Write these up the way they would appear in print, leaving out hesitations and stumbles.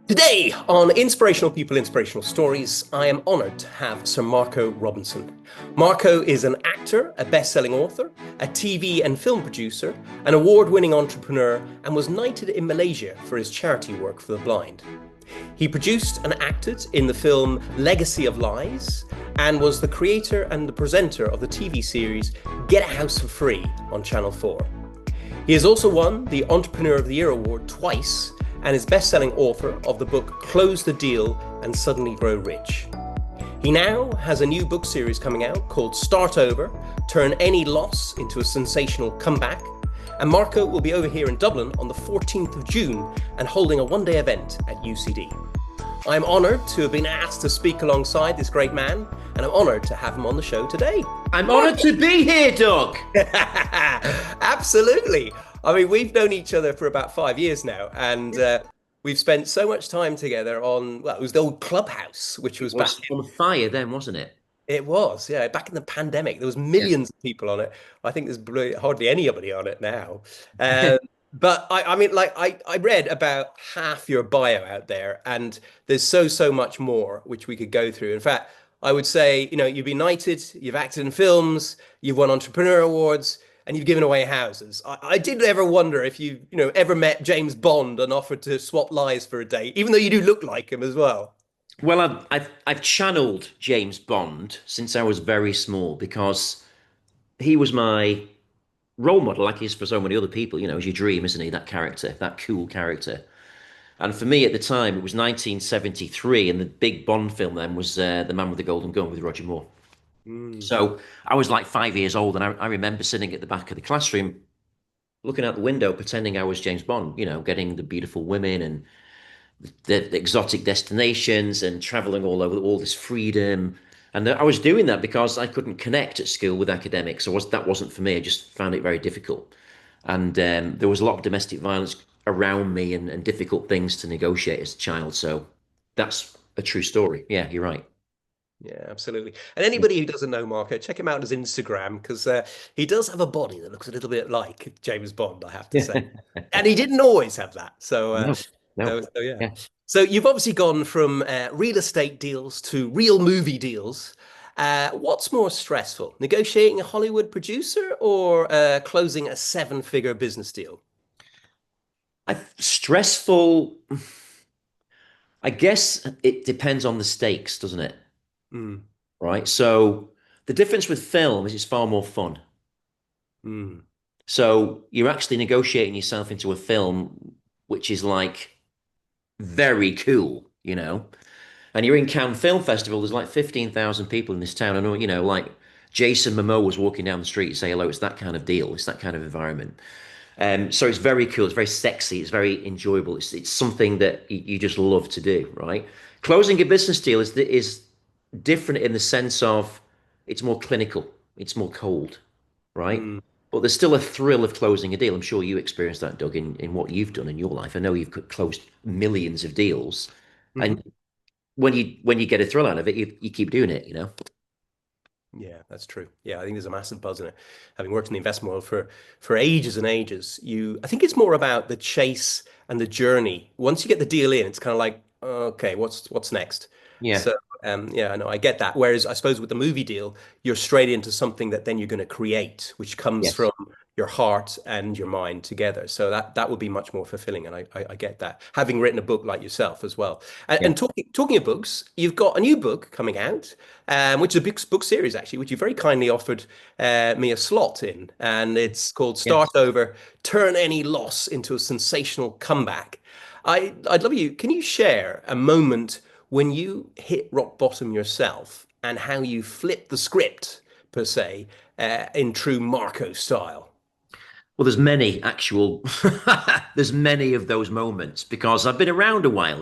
Today on Inspirational People, Inspirational Stories, I am honoured to have Sir Marco Robinson. Marco is an actor, a best-selling author, a TV and film producer, an award-winning entrepreneur, and was knighted in Malaysia for his charity work for the blind. He produced and acted in the film Legacy of Lies and was the creator and the presenter of the TV series Get a House for Free on Channel 4. He has also won the Entrepreneur of the Year award twice and is best-selling author of the book Close the Deal and Suddenly Grow Rich. He now has a new book series coming out called Start Over, Turn Any Loss into a Sensational Comeback. And Marco will be over here in Dublin on the 14th of June and holding a one-day event at UCD. I'm honoured to have been asked to speak alongside this great man, and I'm honoured to have him on the show today. I'm honoured to be here, Doug. Absolutely. I mean, we've known each other for about 5 years now, and we've spent so much time together on, well, it was the old clubhouse, which was back on fire then, wasn't it? It was, yeah. Back in the pandemic, there was millions of people on it. I think there's hardly anybody on it now. But I mean, like I read about half your bio out there, and there's so much more which we could go through. In fact, I would say, you've been knighted, you've acted in films, you've won entrepreneur awards, and you've given away houses. I did ever wonder if you ever met James Bond and offered to swap lives for a day, even though you do look like him as well. Well, I've channeled James Bond since I was very small because he was my role model, like he is for so many other people. You know, as your dream, isn't he? That character, that cool character. And for me at the time, it was 1973, and the big Bond film then was The Man with the Golden Gun with Roger Moore. So I was like 5 years old, and I remember sitting at the back of the classroom, looking out the window, pretending I was James Bond, getting the beautiful women and the exotic destinations and traveling all over, all this freedom. And I was doing that because I couldn't connect at school with academics. That wasn't for me. I just found it very difficult. And there was a lot of domestic violence around me and difficult things to negotiate as a child. So that's a true story. Yeah, you're right. Yeah, absolutely. And anybody who doesn't know Marco, check him out on his Instagram because he does have a body that looks a little bit like James Bond, I have to say. And he didn't always have that. So, No, no. yeah. Yeah. So you've obviously gone from real estate deals to real movie deals. What's more stressful, negotiating a Hollywood producer or closing a seven-figure business deal? Stressful. I guess it depends on the stakes, doesn't it? Mm, Right. So the difference with film is it's far more fun. mm, So you're actually negotiating yourself into a film, which is like very cool, And you're in Cannes Film Festival. There's like 15,000 people in this town. I know, like Jason Momoa was walking down the street and say hello. It's that kind of deal. It's that kind of environment. So it's very cool. It's very sexy. It's very enjoyable. It's something that you just love to do, right? Closing a business deal is different in the sense of it's more clinical. It's more cold, right? mm, But there's still a thrill of closing a deal. I'm sure you experienced that, Doug, in what you've done in your life. I know you've closed millions of deals, mhm. and when you get a thrill out of it, you keep doing it. Yeah, that's true. Yeah, I think there's a massive buzz in it. Having worked in the investment world for ages and ages, I think it's more about the chase and the journey. Once you get the deal in, it's kind of like, okay, what's next? Yeah. So yeah, no, I get that. Whereas I suppose with the movie deal, you're straight into something that then you're going to create, which comes Yes. from your heart and your mind together. So that would be much more fulfilling, and I get that. Having written a book like yourself as well, and, Yeah. and talking of books, you've got a new book coming out, which is a big book series actually, which you very kindly offered me a slot in, and it's called Start Yes. Over, Turn Any Loss into a Sensational Comeback. I'd love you. Can you share a moment when you hit rock bottom yourself and how you flipped the script per se in true Marco style? Well, there's many of those moments because I've been around a while.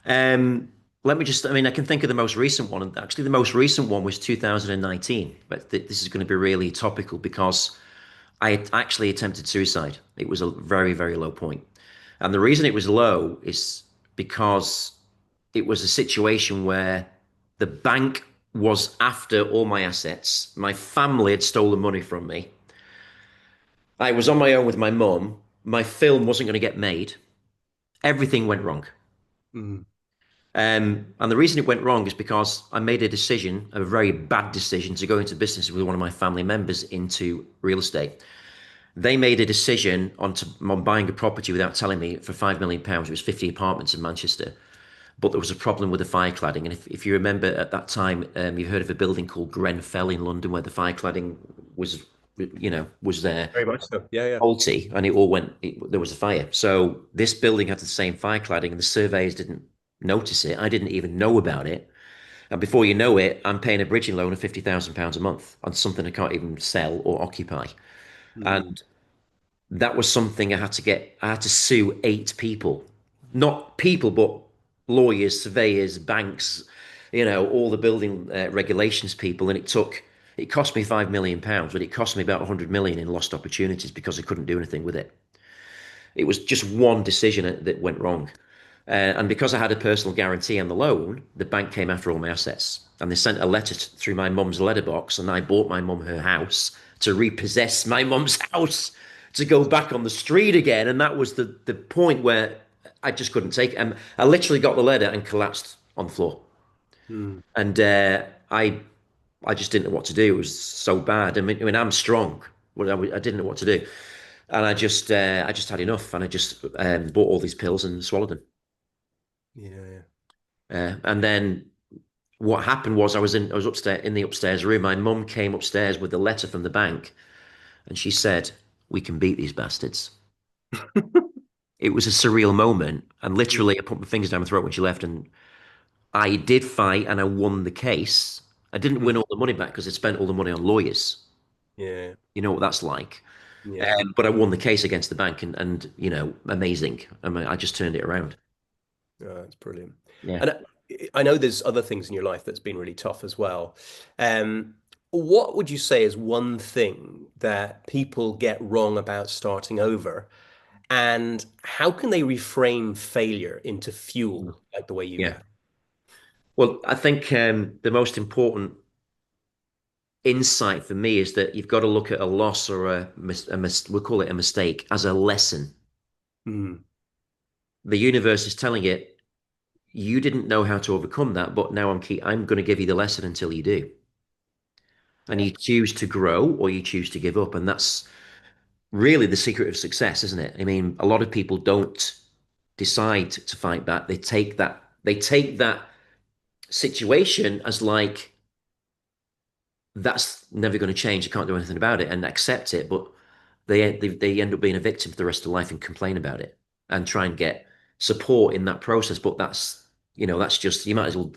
Um, I can think of the most recent one. And actually, the most recent one was 2019. But this is going to be really topical because I had actually attempted suicide. It was a very, very low point. And the reason it was low is because it was a situation where the bank was after all my assets. My family had stolen money from me. I was on my own with my mum. My film wasn't going to get made. Everything went wrong. Mm. And the reason it went wrong is because I made a decision, a very bad decision, to go into business with one of my family members into real estate. They made a decision on buying a property without telling me for £5 million. It was 50 apartments in Manchester. But there was a problem with the fire cladding. And if you remember at that time, you've heard of a building called Grenfell in London where the fire cladding was there Very much so. Yeah, yeah. faulty and there was a fire. So this building had the same fire cladding and the surveyors didn't notice it. I didn't even know about it. And before you know it, I'm paying a bridging loan of £50,000 a month on something I can't even sell or occupy. Mm. And that was something I had to sue 8 people, not people, but lawyers, surveyors, banks, all the building regulations people. And it cost me £5 million, but it cost me about 100 million in lost opportunities because I couldn't do anything with it. It was just one decision that went wrong. And because I had a personal guarantee on the loan, the bank came after all my assets. And they sent a letter through my mum's letterbox, and I bought my mum her house to repossess my mum's house to go back on the street again. And that was the point where I just couldn't take it. And I literally got the letter and collapsed on the floor. Mm. And I just didn't know what to do. It was so bad. I mean, I'm strong, but I didn't know what to do. And I just had enough, and I just bought all these pills and swallowed them. Yeah, yeah. And then what happened was I was upstairs in the upstairs room. My mum came upstairs with a letter from the bank, and she said, "We can beat these bastards." It was a surreal moment, and literally, I put my fingers down my throat when she left, and I did fight, and I won the case. I didn't Mm. win all the money back because I spent all the money on lawyers. Yeah, You know what that's like. yeah. But I won the case against the bank, and amazing. I mean, I just turned it around. Oh, that's brilliant. Yeah. And I know there's other things in your life that's been really tough as well. Um, what would you say is one thing that people get wrong about starting over, and how can they reframe failure into fuel, like the way you Yeah. have? Well, I think the most important insight for me is that you've got to look at a loss or we'll call it a mistake as a lesson. Mm. The universe is telling it you didn't know how to overcome that, but now I'm going to give you the lesson until you do. And Yeah. you choose to grow or you choose to give up, and that's really the secret of success, isn't it? I mean, a lot of people don't decide to fight back. They take that situation as like that's never going to change. I can't do anything about it and accept it. But they end up being a victim for the rest of their life and complain about it and try and get support in that process. But that's just you might as well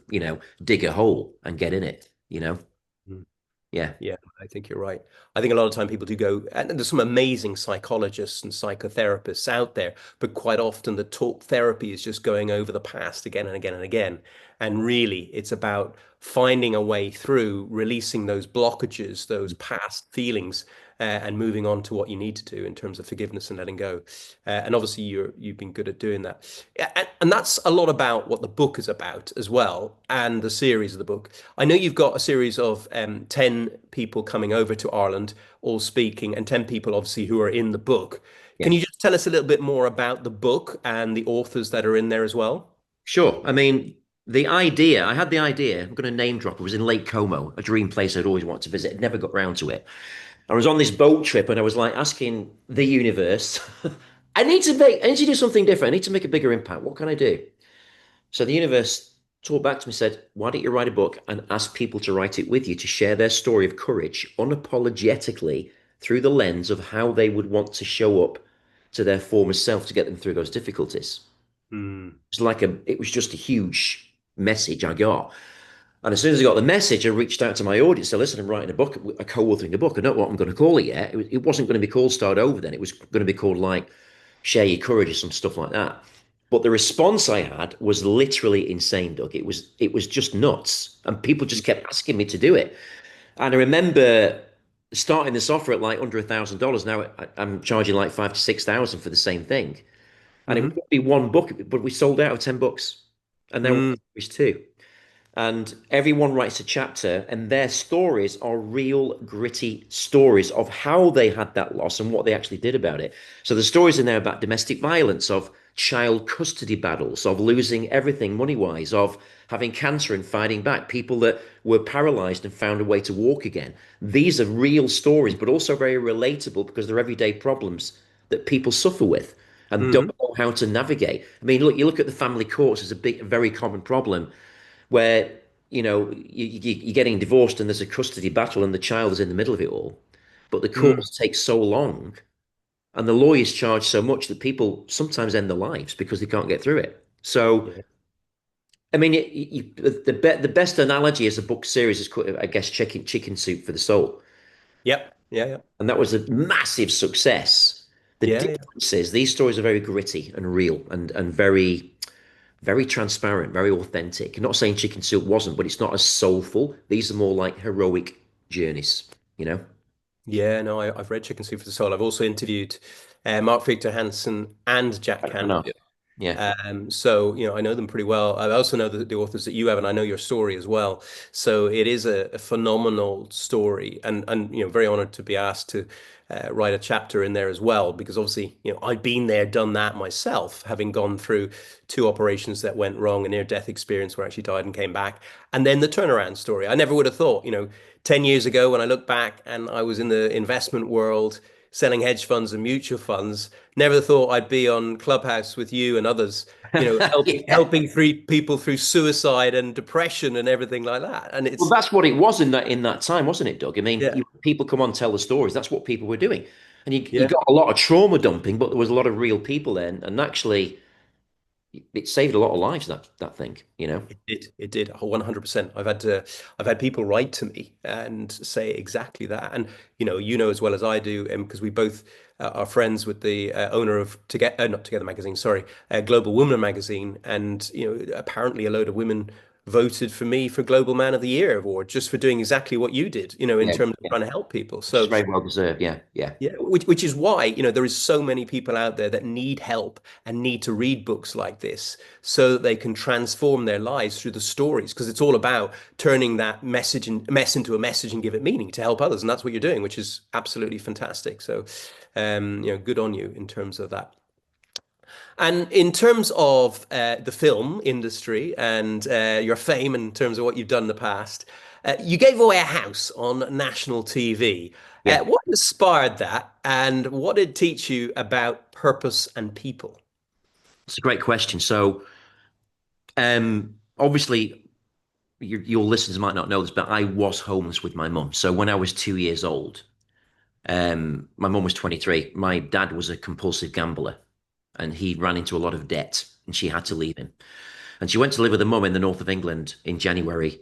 dig a hole and get in it. Mm. Yeah, Yeah, I think you're right. I think a lot of time people do go, and there's some amazing psychologists and psychotherapists out there, but quite often the talk therapy is just going over the past again and again and again. And really, it's about finding a way through, releasing those blockages, those past feelings, and moving on to what you need to do in terms of forgiveness and letting go. And obviously, you've been good at doing that. Yeah, and that's a lot about what the book is about as well, and the series of the book. I know you've got a series of 10 people coming over to Ireland, all speaking, and 10 people obviously who are in the book. Can yeah. you just tell us a little bit more about the book and the authors that are in there as well? Sure. I mean, I had the idea, I'm going to name drop. It was in Lake Como, a dream place I'd always wanted to visit. Never got round to it. I was on this boat trip and I was like asking the universe, I need to do something different. I need to make a bigger impact. What can I do? So the universe talked back to me, said, why don't you write a book and ask people to write it with you to share their story of courage unapologetically through the lens of how they would want to show up to their former self to get them through those difficulties. Mm. It was just a huge message I got. And as soon as I got the message, I reached out to my audience. So listen, I'm writing a book, a co-authoring a book. I don't know what I'm going to call it yet. It wasn't going to be called Start Over then. It was going to be called like Share Your Courage or some stuff like that. But the response I had was literally insane, Doug. It was just nuts. And people just kept asking me to do it. And I remember starting this offer at like under $1,000. Now I'm charging like 5 to 6 thousand for the same thing. And it Hmm. would be one book, but we sold out of 10 books. And now Mm. there's two. And everyone writes a chapter, and their stories are real gritty stories of how they had that loss and what they actually did about it. So the stories in there about domestic violence, of child custody battles, of losing everything money-wise, of having cancer and fighting back, people that were paralyzed and found a way to walk again. These are real stories, but also very relatable because they're everyday problems that people suffer with and don't Hmm. know how to navigate. I mean, look, you look at the family courts as a very common problem where, you're getting divorced and there's a custody battle and the child is in the middle of it all. But the Mm. courts take so long and the lawyers charge so much that people sometimes end their lives because they can't get through it. So, Yeah. I mean, the best analogy as a book series is, I guess, Chicken Soup for the Soul, Yep. Yeah. Yeah. and that was a massive success. The Yeah. Yeah. difference is these stories are very gritty and real and very transparent, very authentic. I'm not saying Chicken Soup wasn't, but it's not as soulful. These are more like heroic journeys, you know? Yeah, no, I've read Chicken Soup for the Soul. I've also interviewed Mark Victor Hansen and Jack I know. Canfield. Yeah. So, I know them pretty well. I also know the authors that you have, and I know your story as well. So it is a phenomenal story, and very honored to be asked to write a chapter in there as well, because obviously, I've been there, done that myself, having gone through two operations that went wrong, a near-death experience where I actually died and came back, and then the turnaround story. I never would have thought, 10 years ago when I look back and I was in the investment world selling hedge funds and mutual funds. Never thought I'd be on Clubhouse with you and others, helping Yeah. helping three people through suicide and depression and everything like that. And Well, it's that's what it was in that time, wasn't it, Doug? I mean, yeah, people come on tell the stories. That's what people were doing, and you yeah. got a lot of trauma dumping, but there was a lot of real people then, and actually, it saved a lot of lives. That thing, you know. It did 100%. I've had people write to me and say exactly that. And as well as I do, and because we both are friends with the owner of Together, not Together magazine, sorry, Global Woman magazine, and apparently a load of women voted for me for Global Man of the Year award just for doing exactly what you did, in Yeah, terms of yeah. trying to help people. Which is So very well deserved. Yeah, yeah, yeah, which is why, there is so many people out there that need help and need to read books like this so that they can transform their lives through the stories, because it's all about turning that mess into a message and give it meaning to help others. And that's what you're doing, which is absolutely fantastic. So, good on you in terms of that. And in terms of the film industry and your fame in terms of what you've done in the past, you gave away a house on national TV. yeah. What inspired that, and what did it teach you about purpose and people? It's a great question. So, obviously, your listeners might not know this, but I was homeless with my mum. So when I was 2 years old, my mum was 23. My dad was a compulsive gambler, and he ran into a lot of debt, and she had to leave him. And she went to live with her mum in the north of England in January.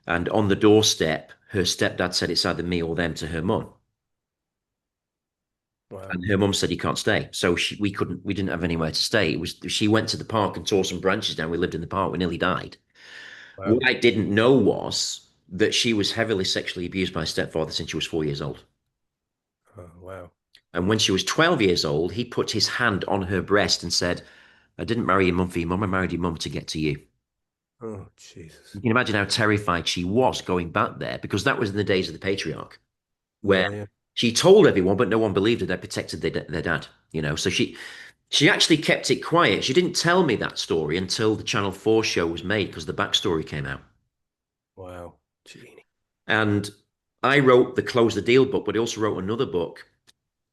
And on the doorstep, her stepdad said it's either me or them to her mum. Wow. And her mum said, "You can't stay." So we didn't have anywhere to stay. She went to the park and tore some branches down. We lived in the park. We nearly died. Wow. What I didn't know was that she was heavily sexually abused by her stepfather since she was 4 years old. Oh, wow. And when she was 12 years old, he put his hand on her breast and said, "I didn't marry your mum for your mum. I married your mum to get to you." Oh, Jesus. You can imagine how terrified she was going back there because that was in the days of the patriarch, where Yeah, yeah. she told everyone, but no one believed her. They protected their dad, So she actually kept it quiet. She didn't tell me that story until the Channel 4 show was made because the backstory came out. Wow. Genie. And I wrote the Close the Deal book, but I also wrote another book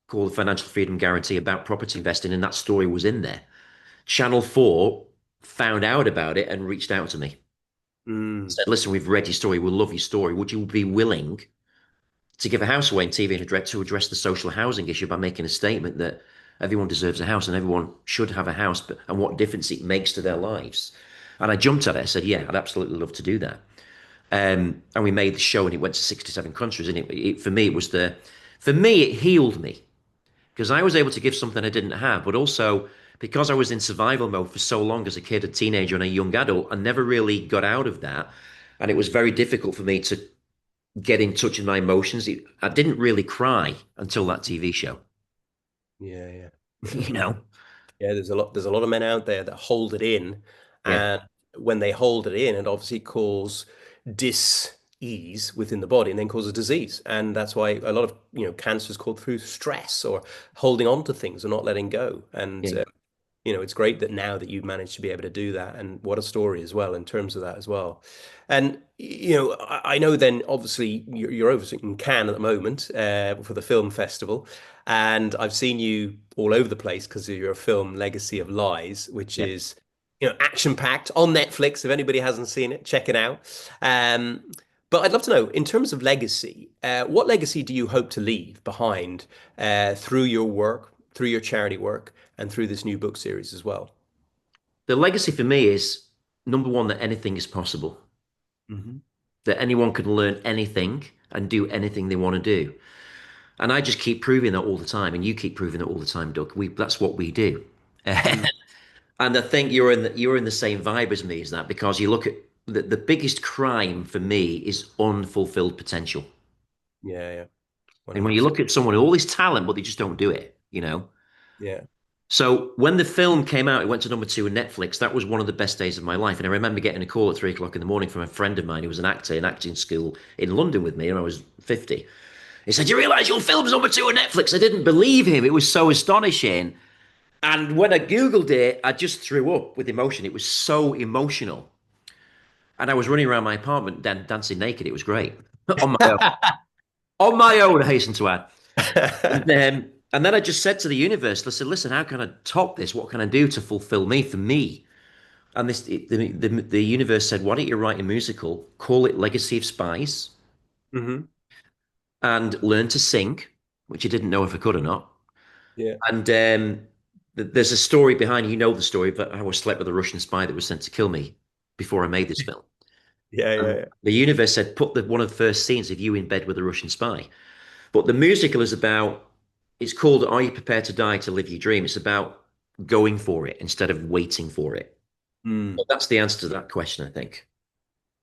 called The Financial Freedom Guarantee about property investing, and that story was in there. Channel 4 found out about it and reached out to me. Mm. Said, "Listen, we've read your story. We love your story. Would you be willing to give a house away in TV and to address the social housing issue by making a statement that everyone deserves a house and everyone should have a house, and what difference it makes to their lives?" And I jumped at it. I said, "Yeah, I'd absolutely love to do that." And we made the show, and it went to 67 countries. And for me, it healed me because I was able to give something I didn't have, but also because I was in survival mode for so long as a kid, a teenager, and a young adult, I never really got out of that. And it was very difficult for me to get in touch with my emotions. I didn't really cry until that TV show. Yeah, yeah. Yeah. you know? Yeah, there's a lot of men out there that hold it in, Yeah, and when they hold it in, it obviously causes dis-ease within the body and then causes disease. And that's why a lot of, cancer is called through stress or holding on to things or not letting go. And yeah, it's great that now that you've managed to be able to do that, and what a story as well in terms of that as well. And I know then obviously you're over in Cannes at the moment for the film festival, and I've seen you all over the place because of your film Legacy of Lies, which Yeah. is action packed on Netflix. If anybody hasn't seen it, check it out. Um, but I'd love to know, in terms of legacy, what legacy do you hope to leave behind through your work, through your charity work, and through this new book series as well? The legacy for me is number one, that anything is possible, Hmm. that anyone can learn anything and do anything they want to do. And I just keep proving that all the time, and you keep proving that all the time, Doug. That's what we do. Mm. And I think you're in the same vibe as me, is that because you look at the biggest crime for me is unfulfilled potential. Yeah, yeah, And when you 100%. look at someone with all this talent, but they just don't do it. Yeah. So when the film came out, it went to number two on Netflix. That was one of the best days of my life. And I remember getting a call at 3 o'clock in the morning from a friend of mine who was an actor in acting school in London with me, and I was 50. He said, "You realize your film's number two on Netflix?" I didn't believe him. It was so astonishing. And when I Googled it, I just threw up with emotion. It was so emotional. And I was running around my apartment dancing naked. It was great. On my own. On my own, I hasten to add. And then I just said to the universe, I said, listen, how can I top this? What can I do to fulfill me for me? And the universe said, why don't you write a musical, call it Legacy of Spies, Hmm. and learn to sing, which I didn't know if I could or not. Yeah. And there's a story behind, the story, but I was slept with a Russian spy that was sent to kill me before I made this film. Yeah, yeah, And yeah. the universe said, put one of the first scenes of you in bed with a Russian spy. But the musical is about, it's called Are You Prepared to Die to Live Your Dream? It's about going for it instead of waiting for it. Mm. So that's the answer to that question, I think.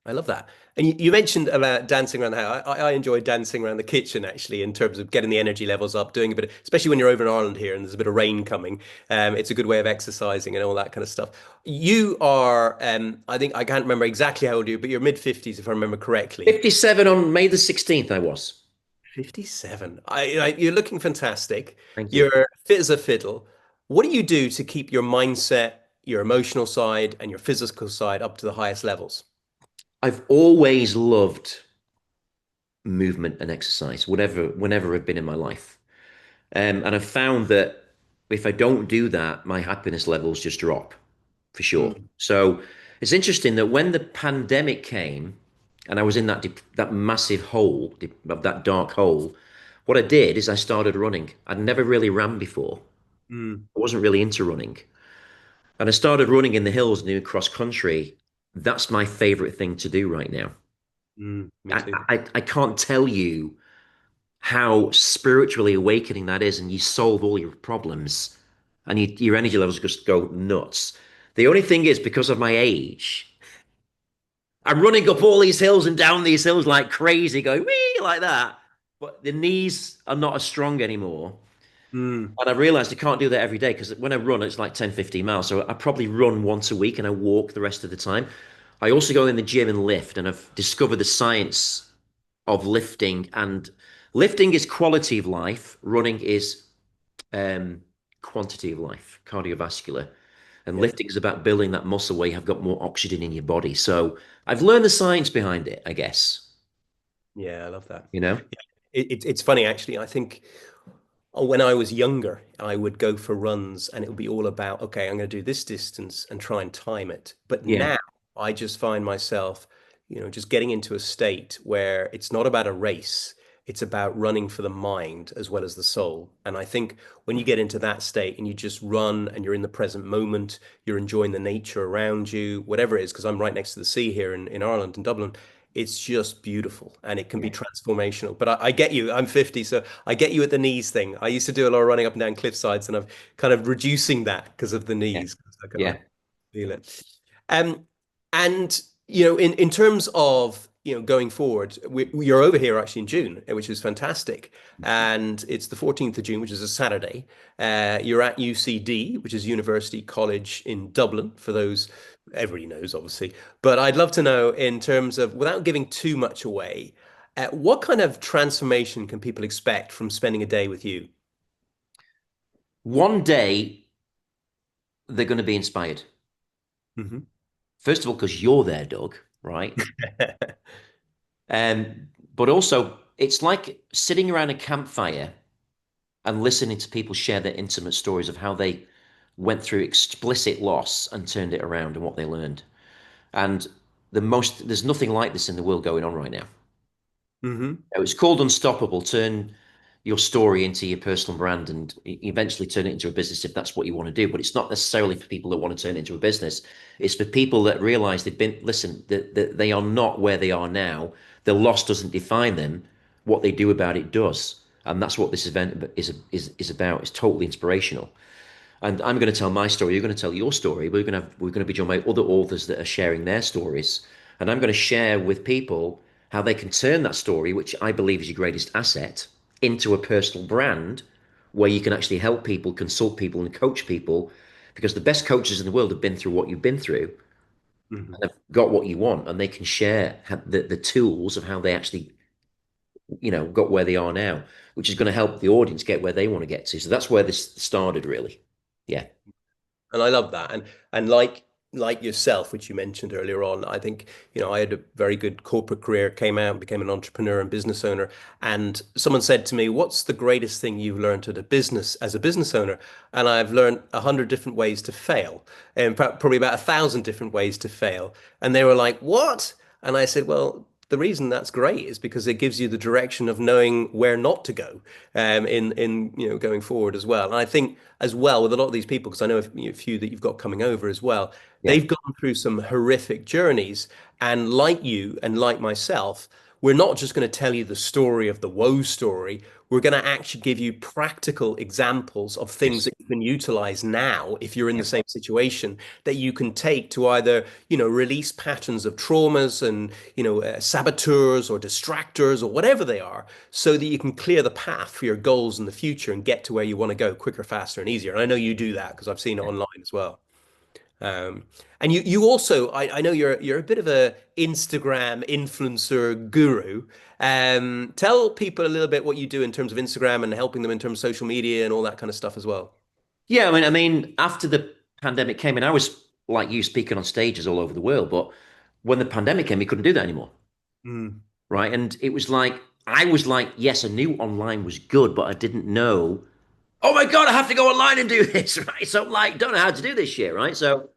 I love that. And you mentioned about dancing around the house. I enjoy dancing around the kitchen actually, in terms of getting the energy levels up, doing a bit, especially when you're over in Ireland here and there's a bit of rain coming. It's a good way of exercising and all that kind of stuff. You are, I think I can't remember exactly how old you are, but you're mid 50s if I remember correctly. 57 on May the 16th, I was. 57. You're looking fantastic. Thank you. You're fit as a fiddle. What do you do to keep your mindset, your emotional side, and your physical side up to the highest levels? I've always loved movement and exercise, whenever I've been in my life. And I've found that if I don't do that, my happiness levels just drop for sure. Mm, So it's interesting that when the pandemic came and I was in that massive hole, of that dark hole, what I did is I started running. I'd never really ran before. mm, I wasn't really into running. And I started running in the hills and doing cross country. That's my favorite thing to do right now. me I, too. I can't tell you how spiritually awakening that is, and you solve all your problems, and your energy levels just go nuts. The only thing is, because of my age, I'm running up all these hills and down these hills like crazy, going wee like that. But the knees are not as strong anymore. Mm, And I realized I can't do that every day because when I run, it's like 10, 15 miles. So I probably run once a week and I walk the rest of the time. I also go in the gym and lift, and I've discovered the science of lifting. And lifting is quality of life, running is um, quantity of life, cardiovascular. And yeah, lifting is about building that muscle where you have got more oxygen in your body. So I've learned the science behind it, I guess. yeah, I love that. You know? It's funny actually. I think when I was younger, I would go for runs and it would be all about, okay, I'm going to do this distance and try and time it. But Yeah, now I just find myself, just getting into a state where it's not about a race, it's about running for the mind as well as the soul. And I think when you get into that state and you just run and you're in the present moment, you're enjoying the nature around you, whatever it is, because I'm right next to the sea here in Ireland, in Dublin. It's just beautiful and it can be yeah, transformational. But I get you. I'm 50, so I get you at the knees thing. I used to do a lot of running up and down cliff sides, and I'm kind of reducing that because of the yeah, knees. 'Cause I yeah. feel it. Um, and in terms of going forward, you're over here actually in June, which is fantastic, and it's the 14th of June, which is a Saturday. You're at UCD, which is University College in Dublin. For those everybody knows, obviously, but I'd love to know in terms of, without giving too much away, what kind of transformation can people expect from spending a day with you? One day they're going to be inspired. Hmm. First of all, because you're there, Doug, right? But also, it's like sitting around a campfire and listening to people share their intimate stories of how they went through explicit loss and turned it around and what they learned. And there's nothing like this in the world going on right now. Hmm. It's called Unstoppable. Turn your story into your personal brand and eventually turn it into a business if that's what you want to do. But it's not necessarily for people that want to turn it into a business. It's for people that realize that they are not where they are now. Their loss doesn't define them. What they do about it does. And that's what this event is about. It's totally inspirational. And I'm going to tell my story. You're going to tell your story. We're going to be joined by other authors that are sharing their stories, and I'm going to share with people how they can turn that story, which I believe is your greatest asset, into a personal brand, where you can actually help people, consult people, and coach people. Because the best coaches in the world have been through what you've been through Hmm. and have got what you want, and they can share the tools of how they actually, got where they are now, which is going to help the audience get where they want to get to. So that's where this started, really. Yeah. And I love that. And like yourself, which you mentioned earlier on, I think, I had a very good corporate career, came out, became an entrepreneur and business owner. And someone said to me, "What's the greatest thing you've learned at a business as a business owner?" And I've learned 100 different ways to fail, and probably about 1,000 different ways to fail. And they were like, "What?" And I said, "Well, the reason that's great is because it gives you the direction of knowing where not to go, in going forward as well." And I think as well with a lot of these people, because I know a few that you've got coming over as well, Yeah. they've gone through some horrific journeys, and like you and like myself, we're not just going to tell you the story of the woe story. We're going to actually give you practical examples of things Yes. that you can utilize now if you're in Yeah. the same situation, that you can take to either, release patterns of traumas and, saboteurs or distractors or whatever they are, so that you can clear the path for your goals in the future and get to where you want to go quicker, faster, and easier. And I know you do that because I've seen it online as well. Um, and you also, I know you're a bit of a Instagram influencer guru. Tell people a little bit what you do in terms of Instagram and helping them in terms of social media and all that kind of stuff as well. Yeah, I mean, after the pandemic came in, I was like you speaking on stages all over the world, but when the pandemic came, we couldn't do that anymore, Mm. right? And it was like I was like, yes, I knew online was good, but I didn't know. Oh my God, I have to go online and do this, right? So I'm like, don't know how to do this shit, right? So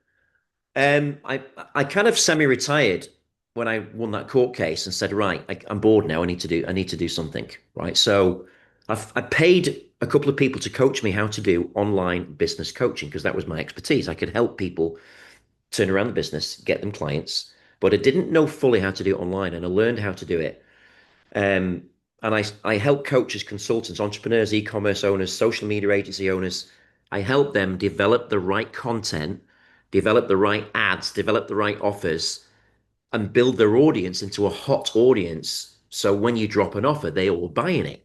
I kind of semi-retired when I won that court case and said, right, I'm bored now. I need to do something, right? So I paid a couple of people to coach me how to do online business coaching because that was my expertise. I could help people turn around the business, get them clients, but I didn't know fully how to do it online, and I learned how to do it. Um, and I help coaches, consultants, entrepreneurs, e-commerce owners, social media agency owners. I help them develop the right content, develop the right ads, develop the right offers, and build their audience into a hot audience. So when you drop an offer, they all buying it.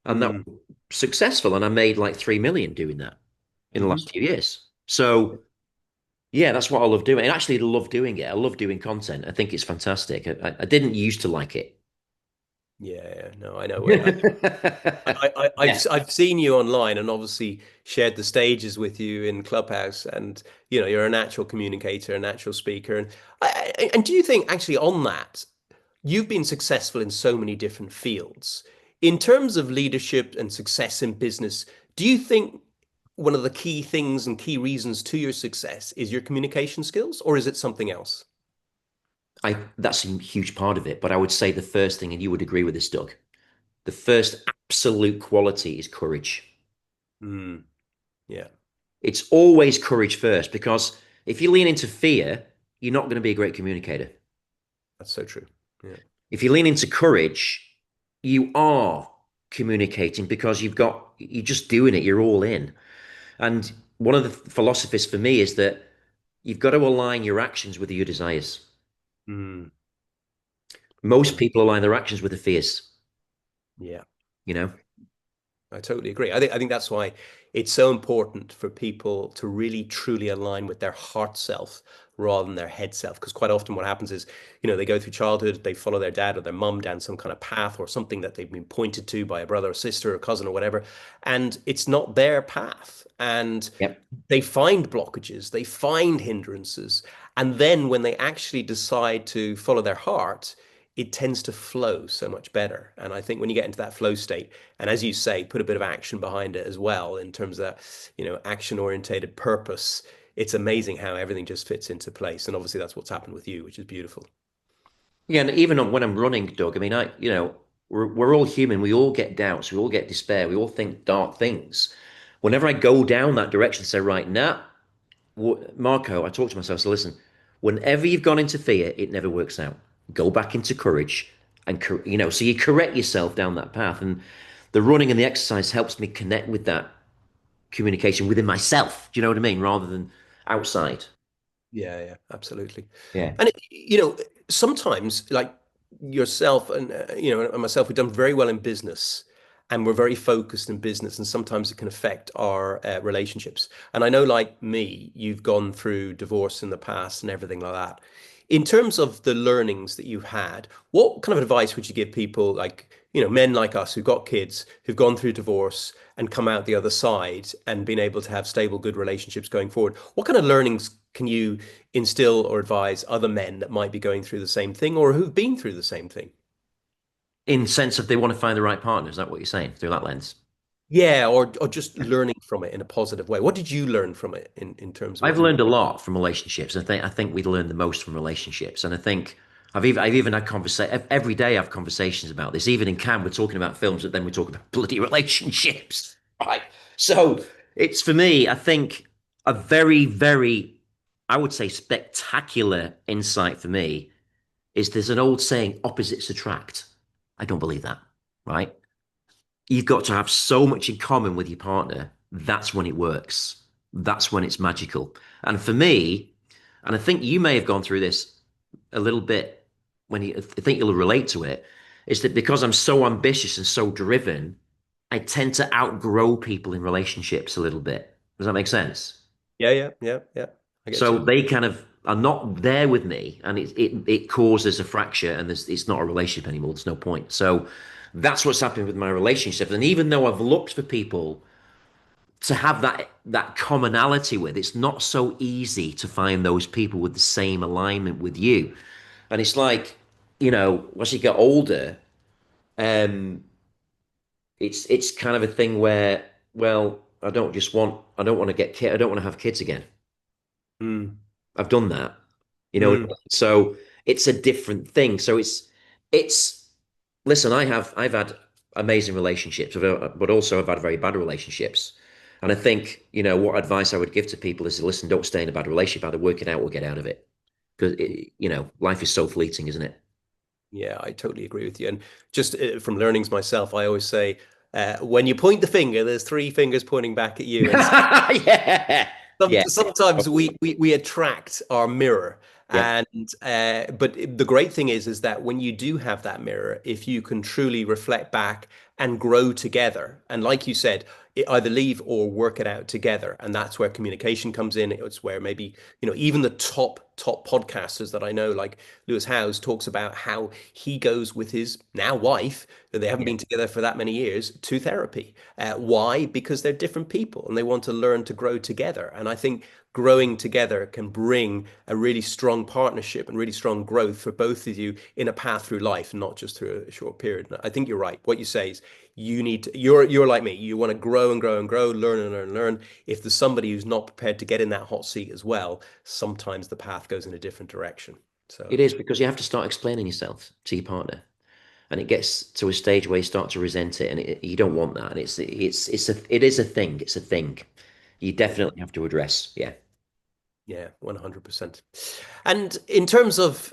And that Mm. was successful. And I made like 3 million doing that in the Hmm. last few years. So yeah, that's what I love doing. I actually love doing it. I love doing content. I think it's fantastic. I didn't used to like it. Yeah, no, I know. Yeah. I've seen you online and obviously shared the stages with you in Clubhouse, and you're a natural communicator, a natural speaker, and do you think actually on that you've been successful in so many different fields in terms of leadership and success in business? Do you think one of the key things and key reasons to your success is your communication skills, or is it something else? That's a huge part of it. But I would say the first thing, and you would agree with this, Doug, the first absolute quality is courage. Mm, yeah, It's always courage first, because if you lean into fear, you're not going to be a great communicator. that's so true. Yeah. If you lean into courage, you are communicating because you're just doing it, you're all in. And one of the philosophies for me is that you've got to align your actions with your desires. Mm, Most yeah. people align their actions with their fears, Yeah. you know? I totally agree. I think that's why. it's so important for people to really truly align with their heart self rather than their head self. Because quite often what happens is, they go through childhood, they follow their dad or their mum down some kind of path or something that they've been pointed to by a brother or sister or cousin or whatever, and it's not their path. And Yep. they find blockages, they find hindrances. And then when they actually decide to follow their heart, it tends to flow so much better. And I think when you get into that flow state, and as you say, put a bit of action behind it as well, in terms of that, action orientated purpose, it's amazing how everything just fits into place. And obviously that's what's happened with you, which is beautiful. Yeah, and even when I'm running, Doug, I mean, we're all human. We all get doubts. We all get despair. We all think dark things. Whenever I go down that direction, say, right, now, Marco, I talk to myself. So listen, whenever you've gone into fear, it never works out. Go back into courage, and so you correct yourself down that path. And the running and the exercise helps me connect with that communication within myself. Do you know what I mean? Rather than outside. Yeah, yeah, absolutely. Yeah. And sometimes like yourself and and myself, we've done very well in business, and we're very focused in business, and sometimes it can affect our relationships. And I know, like me, you've gone through divorce in the past and everything like that. In terms of the learnings that you've had, what kind of advice would you give people like, men like us who've got kids, who've gone through divorce and come out the other side and been able to have stable, good relationships going forward? What kind of learnings can you instill or advise other men that might be going through the same thing or who've been through the same thing? In sense of they want to find the right partner. Is that what you're saying through that lens? Yeah, or just learning from it in a positive way. What did you learn from it in terms of what I've you? learned a lot from relationships. I think we learn the most from relationships, and I think I've even had conversation every day. I have conversations about this. Even in camp, we're talking about films, but then we're talking about bloody relationships, right? So it's for me. I think a very, very, I would say, spectacular insight for me is there's an old saying: opposites attract. I don't believe that, right? You've got to have so much in common with your partner. That's when it works. That's when it's magical. And for me, and I think you may have gone through this a little bit I think you'll relate to it, is that because I'm so ambitious and so driven, I tend to outgrow people in relationships a little bit. Does that make sense? Yeah, yeah, yeah, yeah. I get So you. they kind of are not there with me, and it causes a fracture, and it's not a relationship anymore. There's no point. So that's what's happening with my relationship. And even though I've looked for people to have that commonality with, it's not so easy to find those people with the same alignment with you. And it's like, as you get older, um, it's kind of a thing where, well, I don't want to get kid, I don't want to have kids again. Mm, I've done that, mm. so it's a different thing. So it's listen, I've had amazing relationships, but also I've had very bad relationships. And I think, what advice I would give to people is to listen, don't stay in a bad relationship, either work it out or get out of it. Because life is so fleeting, isn't it? Yeah, I totally agree with you. And just from learnings myself, I always say, when you point the finger, there's three fingers pointing back at you. And Yeah. Yeah. sometimes we attract our mirror. Yep. And but the great thing is that when you do have that mirror, if you can truly reflect back and grow together, and like you said, either leave or work it out together, and that's where communication comes in. It's where maybe even the top podcasters that I know, like Lewis Howes, talks about how he goes with his now wife, that they haven't Yeah. been together for that many years, to therapy. Why? Because they're different people and they want to learn to grow together. And I think growing together can bring a really strong partnership and really strong growth for both of you in a path through life, not just through a short period. And I think you're right. What you say is you're like me. You want to grow and grow and grow, learn and learn and learn. If there's somebody who's not prepared to get in that hot seat as well, sometimes the path goes in a different direction. So It is because you have to start explaining yourself to your partner, and it gets to a stage where you start to resent it, and you don't want that. And it is a thing. It's a thing. You yeah. definitely have to address. Yeah. Yeah, 100%. And in terms of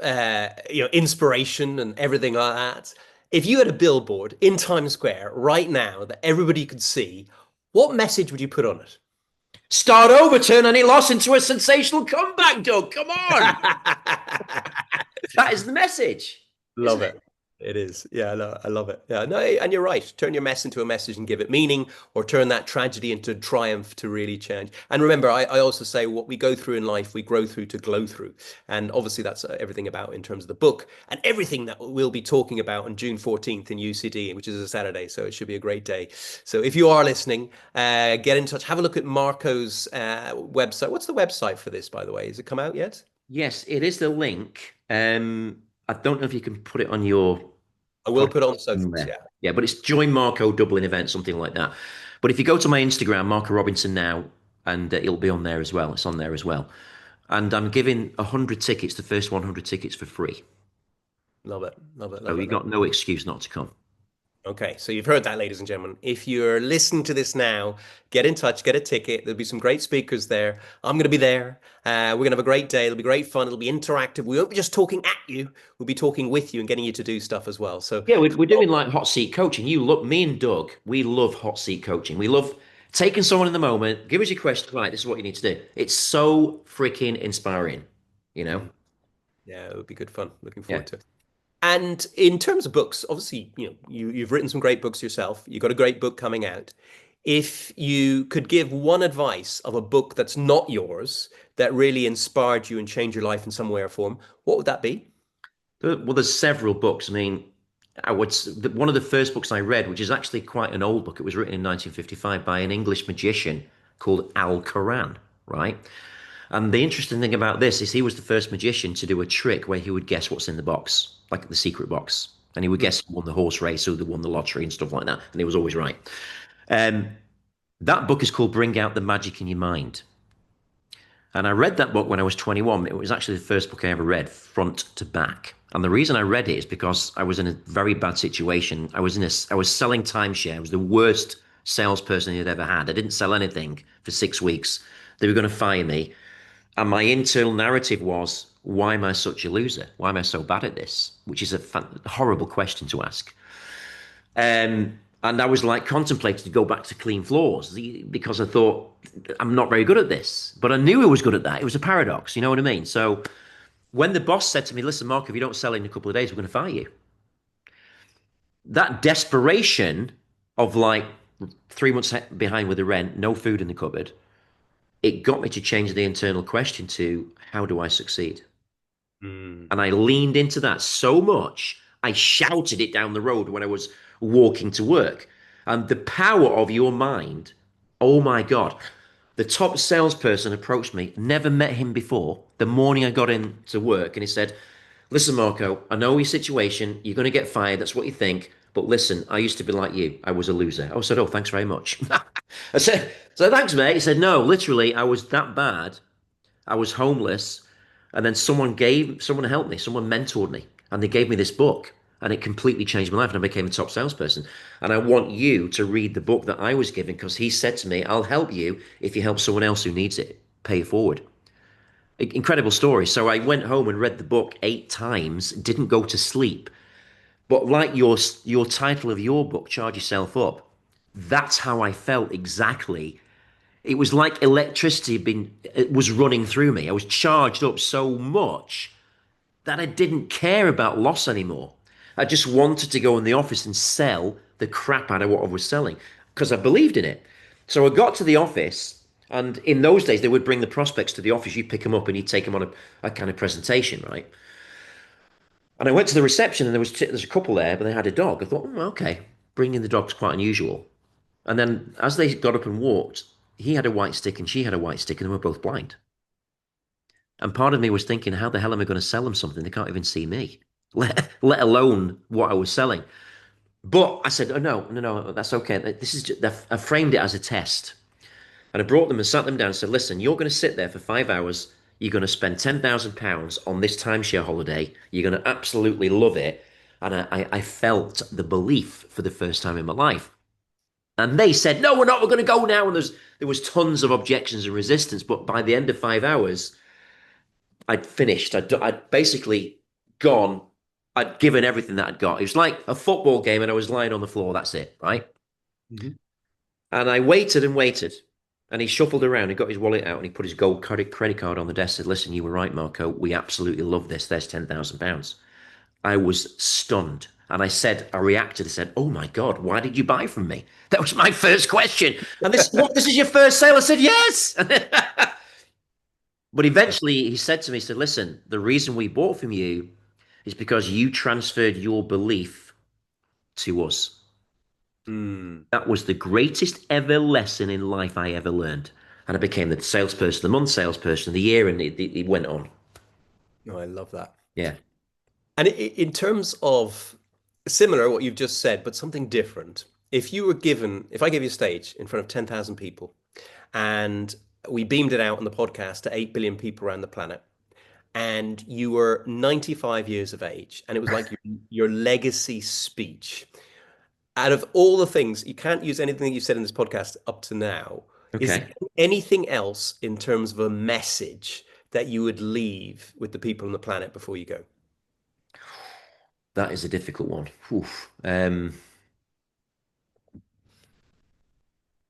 inspiration and everything like that, if you had a billboard in Times Square right now that everybody could see, what message would you put on it? Start over, turn any loss into a sensational comeback, Doug. Come on. That is the message, Love isn't it. it? It is. Yeah, I love it. Yeah, no, and you're right. Turn your mess into a message and give it meaning, or turn that tragedy into triumph to really change. And remember, I also say what we go through in life, we grow through to glow through. And obviously, that's everything about in terms of the book and everything that we'll be talking about on June 14th in UCD, which is a Saturday. So it should be a great day. So if you are listening, get in touch. Have a look at Marco's website. What's the website for this, by the way? Has it come out yet? Yes, it is the link. I don't know if you can put it on your I will podcast put on socials. somewhere. Yeah. Yeah, but it's Join Marco Dublin event, something like that. But if you go to my Instagram, Marco Robinson now, and it'll be on there as well. It's on there as well. And I'm giving 100 tickets, the first 100 tickets for free. Love it. Love it. So Love you it. Love got it. no excuse not to come. Okay, so you've heard that, ladies and gentlemen. If you're listening to this now, get in touch, get a ticket. There'll be some great speakers there. I'm going to be there. We're going to have a great day. It'll be great fun. It'll be interactive. We won't be just talking at you. We'll be talking with you and getting you to do stuff as well. So, Yeah, we're doing like hot seat coaching. You look, me and Doug, we love hot seat coaching. We love taking someone in the moment, give us your question, right? This is what you need to do. It's so freaking inspiring, you know? yeah, it would be good fun. Looking Yeah. forward to it. And in terms of books, obviously, you've written some great books yourself. You've got a great book coming out. If you could give one advice of a book that's not yours that really inspired you and changed your life in some way or form, what would that be? Well, there's several books. I mean, one of the first books I read, which is actually quite an old book. It was written in 1955 by an English magician called Al Koran, right? And the interesting thing about this is he was the first magician to do a trick where he would guess what's in the box, like the secret box. And he would guess who won the horse race, who won the lottery and stuff like that. And he was always right. Um, that book is called Bring Out the Magic in Your Mind. And I read that book when I was 21. It was actually the first book I ever read, front to back. And the reason I read it is because I was in a very bad situation. I was selling timeshare. I was the worst salesperson he'd ever had. I didn't sell anything for 6 weeks. They were going to fire me. And my internal narrative was, why am I such a loser? Why am I so bad at this? Which is a horrible question to ask. And I was like contemplating to go back to clean floors because I thought I'm not very good at this. But I knew I was good at that. It was a paradox, you know what I mean? So when the boss said to me, listen, Mark, if you don't sell in a couple of days, we're going to fire you. That desperation of like 3 months behind with the rent, no food in the cupboard, it got me to change the internal question to how do I succeed? Mm. And I leaned into that so much, I shouted it down the road when I was walking to work. And the power of your mind, oh my God. The top salesperson approached me, never met him before, the morning I got into work, and he said, listen, Marco, I know your situation. You're going to get fired. That's what you think. But listen, I used to be like you. I was a loser. I said, oh, thanks very much. I said, so thanks, mate. He said, no, literally, I was that bad. I was homeless, and then someone helped me, someone mentored me, and they gave me this book, and it completely changed my life, and I became a top salesperson. And I want you to read the book that I was given because he said to me, "I'll help you if you help someone else who needs it. Pay it forward." Incredible story. So I went home and read the book 8 times, didn't go to sleep. But like your title of your book, Charge Yourself Up, that's how I felt exactly. It was like electricity it was running through me. I was charged up so much that I didn't care about loss anymore. I just wanted to go in the office and sell the crap out of what I was selling because I believed in it. So I got to the office, and in those days, they would bring the prospects to the office. You pick them up and you take them on a kind of presentation, right? And I went to the reception, and there's a couple there, but they had a dog. I thought, okay, bringing the dog's quite unusual. And then as they got up and walked, he had a white stick and she had a white stick, and they were both blind. And part of me was thinking, how the hell am I going to sell them something? They can't even see me, let alone what I was selling. But I said, oh, no, no, no, that's okay. This is just, I framed it as a test. And I brought them and sat them down and said, listen, you're going to sit there for 5 hours. You're going to spend £10,000 on this timeshare holiday. You're going to absolutely love it. And I felt the belief for the first time in my life. And they said, no, we're not. We're going to go now. And there was tons of objections and resistance. But by the end of 5 hours, I'd finished. I'd basically gone. I'd given everything that I'd got. It was like a football game, and I was lying on the floor. That's it, right? Mhm. And I waited and waited. And he shuffled around. He got his wallet out and he put his gold credit card on the desk. Said, listen, you were right, Marco. We absolutely love this. There's £10,000. I was stunned. And I reacted and said, "Oh my God, why did you buy from me?" That was my first question. And this is your first sale? I said, "Yes." But eventually he said to me, he said, "Listen, the reason we bought from you is because you transferred your belief to us." Mm. That was the greatest ever lesson in life I ever learned. And I became the salesperson, the month, salesperson of the year, and it went on. No, I love that. Yeah. And in terms of similar what you've just said, but something different, if I gave you a stage in front of 10,000 people and we beamed it out on the podcast to 8 billion people around the planet, and you were 95 years of age, and it was like your legacy speech, out of all the things, you can't use anything you've said in this podcast up to now. Is there Okay. anything else in terms of a message that you would leave with the people on the planet before you go? That is a difficult one. Oof.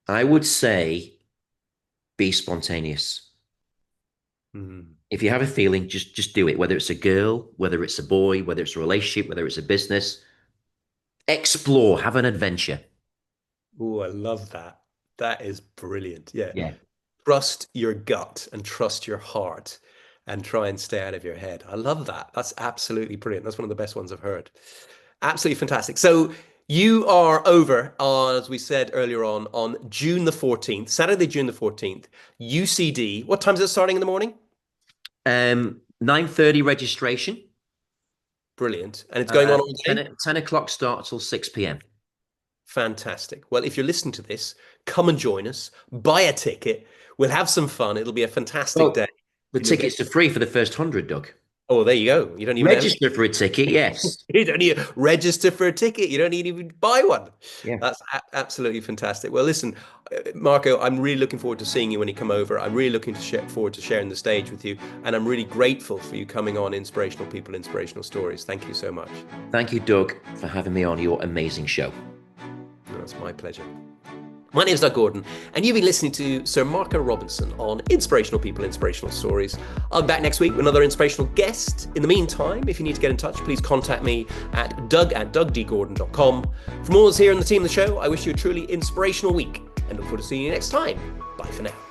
I would say be spontaneous. Mm. If you have a feeling, just do it. Whether it's a girl, whether it's a boy, whether it's a relationship, whether it's a business, explore, have an adventure. Oh, I love that. That is brilliant. Yeah. Yeah. Trust your gut and trust your heart and try and stay out of your head. I love that. That's absolutely brilliant. That's one of the best ones I've heard. Absolutely fantastic. So you are over, as we said earlier on June the 14th, Saturday, June the 14th, UCD. What time is it starting in the morning? 9:30 registration. Brilliant. And it's going on all day? 10 o'clock start till 6 p.m. Fantastic. Well, if you're listening to this, come and join us, buy a ticket. We'll have some fun. It'll be a fantastic day. Well, the tickets are free for the first 100, Doug. Oh, there you go. You don't even Register for a ticket, yes. you don't need to register for a ticket. You don't need to even buy one. Yeah. That's absolutely fantastic. Well, listen, Marco, I'm really looking forward to seeing you when you come over. I'm really looking forward to sharing the stage with you. And I'm really grateful for you coming on Inspirational People, Inspirational Stories. Thank you so much. Thank you, Doug, for having me on your amazing show. No, it's my pleasure. My name is Doug Gordon, and you've been listening to Sir Marco Robinson on Inspirational People, Inspirational Stories. I'll be back next week with another inspirational guest. In the meantime, if you need to get in touch, please contact me at doug@dougdgordon.com. From all of us here on the team of the show, I wish you a truly inspirational week and look forward to seeing you next time. Bye for now.